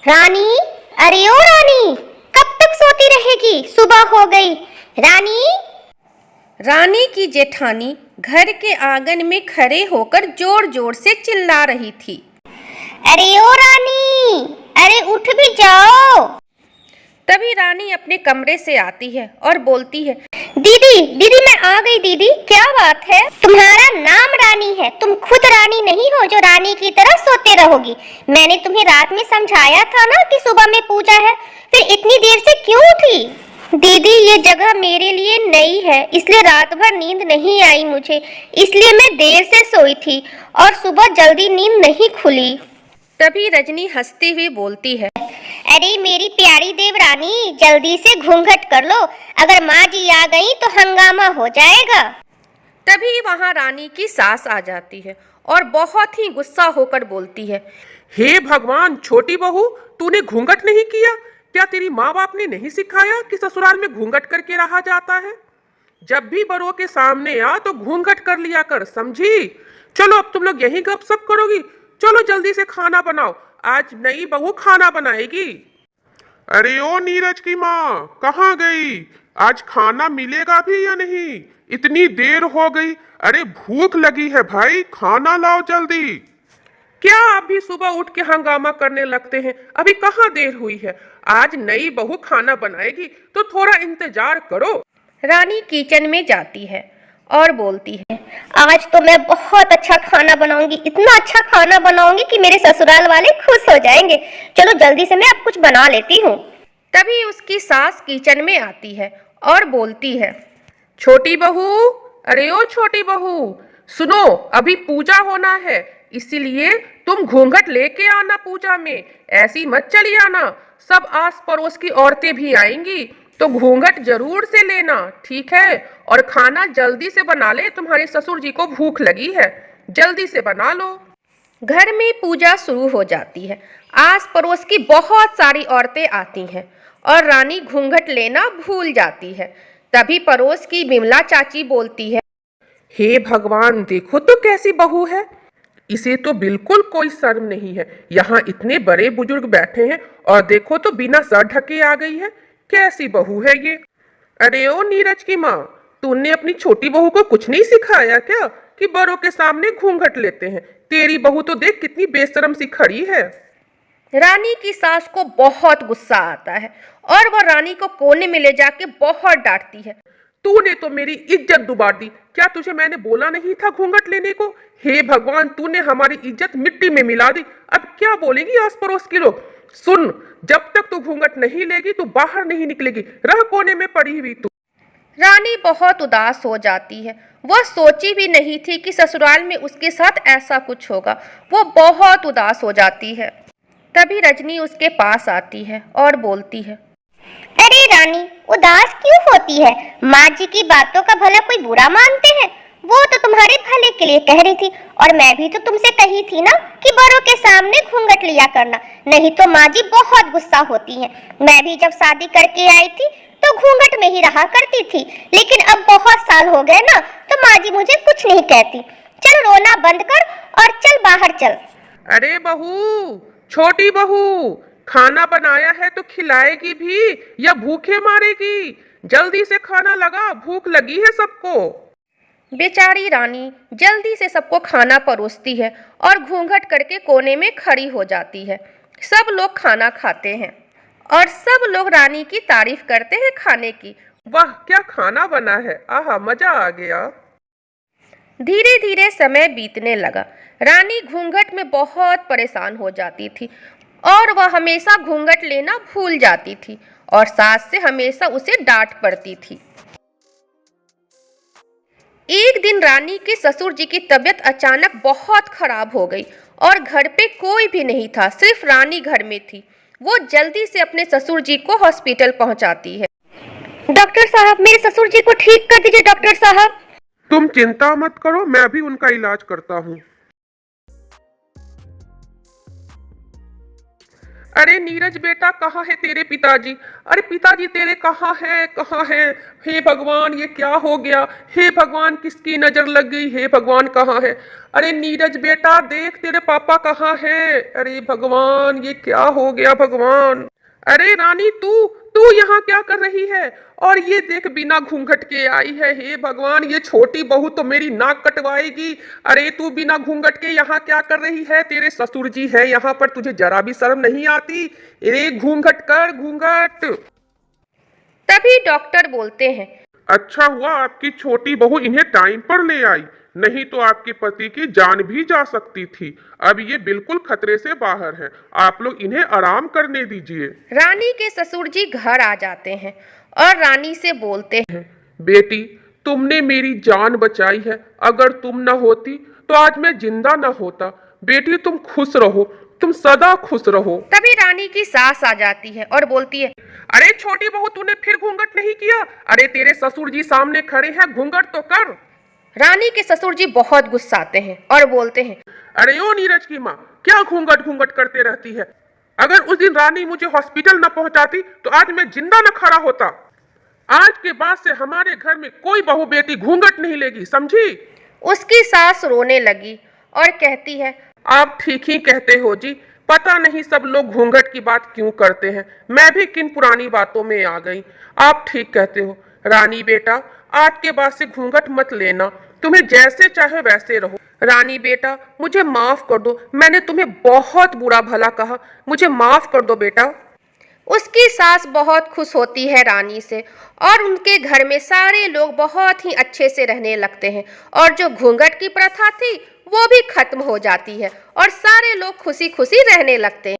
रानी, अरे ओ रानी, कब तक सोती रहेगी? सुबह हो गई। रानी। रानी की जेठानी घर के आंगन में खड़े होकर जोर जोर से चिल्ला रही थी। अरे ओ रानी, अरे उठ भी जाओ। तभी रानी अपने कमरे से आती है और बोलती है, दीदी दीदी मैं आ गई। दीदी क्या बात है? तुम्हारा नाम रानी है, तुम खुद रानी नहीं हो जो रानी की तरह सोते रहोगी। मैंने तुम्हें रात में समझाया था ना कि सुबह में पूजा है, फिर इतनी देर से क्यों उठी? दीदी ये जगह मेरे लिए नई है, इसलिए रात भर नींद नहीं आई मुझे, इसलिए मैं देर से सोई थी और सुबह जल्दी नींद नहीं खुली। तभी रजनी हंसती हुई बोलती है, अरे मेरी प्यारी देवरानी, जल्दी से घूंघट कर लो, अगर माँ जी आ गई तो हंगामा हो जाएगा। तभी वहां रानी की सास आ जाती है और बहुत ही गुस्सा होकर बोलती है, हे भगवान, छोटी बहू, तूने घूंघट नहीं किया? क्या तेरी माँ बाप ने नहीं सिखाया कि ससुराल में घूंघट करके रहा जाता है? जब भी बड़ों के सामने आ तो घूंघट कर लिया कर, समझी? चलो अब तुम लोग यही गपशप करोगी? चलो जल्दी से खाना बनाओ, आज नई बहू खाना बनाएगी। अरे ओ नीरज की माँ, कहाँ गई? आज खाना मिलेगा भी या नहीं? इतनी देर हो गई। अरे भूख लगी है भाई, खाना लाओ जल्दी। क्या अभी सुबह उठ के हंगामा करने लगते हैं? अभी कहाँ देर हुई है? आज नई बहू खाना बनाएगी तो थोड़ा इंतजार करो। रानी किचन में जाती है और बोलती है, आज तो मैं बहुत अच्छा खाना बनाऊंगी, इतना अच्छा खाना बनाऊंगी कि मेरे ससुराल वाले खुश हो जाएंगे। चलो जल्दी से मैं अब कुछ बना लेती हूँ। तभी उसकी सास किचन में आती है और बोलती है, छोटी बहू, अरे ओ छोटी बहू, सुनो, अभी पूजा होना है, इसीलिए तुम घूंघट लेके आना पूजा में, ऐसी मत चली आना। सब आस पड़ोस की औरतें भी आएंगी तो घूंघट जरूर से लेना, ठीक है? और खाना जल्दी से बना ले, तुम्हारे ससुर जी को भूख लगी है, जल्दी से बना लो। घर में पूजा शुरू हो जाती है। आस पड़ोस की बहुत सारी औरतें आती हैं और रानी घूंघट लेना भूल जाती है। तभी पड़ोस की बिमला चाची बोलती है, हे भगवान, देखो तो कैसी बहू है, इसे तो बिल्कुल कोई शर्म नहीं है। यहाँ इतने बड़े बुजुर्ग बैठे हैं और देखो तो बिना सर ढके आ गई है, कैसी बहू है ये? अरे ओ नीरज की माँ, तूने अपनी छोटी बहू को कुछ नहीं सिखाया क्या कि बड़ों के सामने घूंघट लेते हैं? तेरी बहू तो देख कितनी बेशरम सी खड़ी है। रानी की सास को बहुत गुस्सा आता है और वह रानी को कोने में ले जाके बहुत डांटती है। तूने तो मेरी इज्जत डुबा दी, क्या तुझे मैंने बोला नहीं था घूंघट लेने को? हे भगवान, तूने हमारी इज्जत मिट्टी में मिला दी। अब क्या बोलेगी आस पड़ोस के लोग? सुन, जब तक तू घूंघट नहीं लेगी तू बाहर नहीं निकलेगी, रह कोने में पड़ी हुई तू। रानी बहुत उदास हो जाती है। वह सोची भी नहीं थी कि ससुराल में उसके साथ ऐसा कुछ होगा। वो बहुत उदास हो जाती है। तभी रजनी उसके पास आती है और बोलती है, अरे रानी, उदास क्यों होती है? माँ जी की बातों का भला कोई बुरा मानते हैं? वो तो तुम्हारे भले के लिए कह रही थी, और मैं भी तो तुमसे कही थी ना कि बड़ों के सामने घूंघट लिया करना, नहीं तो माँ जी बहुत गुस्सा होती हैं। मैं भी जब शादी करके आई थी तो घूंघट में ही रहा करती थी, लेकिन अब बहुत साल हो गए ना, तो माँ जी मुझे कुछ नहीं कहती। चल रोना बंद कर और चल बाहर चल। अरे बहू, छोटी बहू, खाना बनाया है तो खिलाएगी भी या भूखे मारेगी? जल्दी से खाना लगा, भूख लगी है सबको। बेचारी रानी जल्दी से सबको खाना परोसती है और घूंघट करके कोने में खड़ी हो जाती है। सब लोग खाना खाते हैं और सब लोग रानी की तारीफ करते हैं खाने की। वाह, क्या खाना बना है, आहा, मजा आ गया। धीरे धीरे समय बीतने लगा। रानी घूंघट में बहुत परेशान हो जाती थी और वह हमेशा घूंघट लेना भूल जाती थी और सास से हमेशा उसे डांट पड़ती थी। एक दिन रानी के ससुर जी की तबीयत अचानक बहुत खराब हो गई और घर पे कोई भी नहीं था, सिर्फ रानी घर में थी। वो जल्दी से अपने ससुर जी को हॉस्पिटल पहुंचाती है। डॉक्टर साहब, मेरे ससुर जी को ठीक कर दीजिए। डॉक्टर साहब, तुम चिंता मत करो, मैं भी उनका इलाज करता हूँ। अरे नीरज बेटा, कहाँ है तेरे पिताजी? अरे पिताजी तेरे कहाँ है, कहाँ है? हे भगवान, ये क्या हो गया? हे भगवान, किसकी नजर लग गई? हे भगवान, कहाँ है? अरे नीरज बेटा, देख तेरे पापा कहाँ है? अरे भगवान, ये क्या हो गया भगवान? अरे रानी, तू तू यहाँ क्या कर रही है? और ये देख, बिना घूंघट के आई है। हे भगवान, ये छोटी बहू तो मेरी नाक कटवाएगी। अरे तू बिना घूंघट के यहाँ क्या कर रही है? तेरे ससुर जी है यहाँ पर, तुझे जरा भी शर्म नहीं आती? अरे घूंघट कर, घूंघट। तभी डॉक्टर बोलते हैं, अच्छा हुआ आपकी छोटी बहू इन्हें टाइम पर ले आई, नहीं तो आपके पति की जान भी जा सकती थी। अब ये बिल्कुल खतरे से बाहर है, आप लोग इन्हें आराम करने दीजिए। रानी के ससुर जी घर आ जाते हैं और रानी से बोलते हैं, बेटी, तुमने मेरी जान बचाई है। अगर तुम न होती तो आज मैं जिंदा न होता। बेटी, तुम खुश रहो, तुम सदा खुश रहो। तभी रानी की सास आ जाती है और बोलती है, अरे छोटी बहू, तूने फिर घूंघट नहीं किया? अरे तेरे ससुर जी सामने खड़े हैं, घूंघट तो कर। रानी के ससुर जी बहुत गुस्साते हैं और बोलते हैं, अरे ओ नीरज की माँ, क्या घूंघट घूंघट करते रहती है? अगर उस दिन रानी मुझे हॉस्पिटल न पहुंचाती तो आज मैं जिंदा न खड़ा होता। आज के बाद से हमारे घर में कोई बहू बेटी घूंघट नहीं लेगी, समझी? उसकी सास रोने लगी और कहती है, आप ठीक ही कहते हो जी। पता नहीं सब लोग घूंघट की बात क्यों करते हैं, मैं भी किन पुरानी बातों में आ गई। आप ठीक कहते हो। रानी बेटा, आज के बाद से घूंघट मत लेना, तुम्हें जैसे चाहे वैसे रहो। रानी बेटा, मुझे माफ कर दो, मैंने तुम्हें बहुत बुरा भला कहा, मुझे माफ कर दो बेटा। उसकी सास बहुत खुश होती है रानी से और उनके घर में सारे लोग बहुत ही अच्छे से रहने लगते हैं और जो घूंघट की प्रथा थी वो भी खत्म हो जाती है और सारे लोग खुशी खुशी रहने लगते हैं।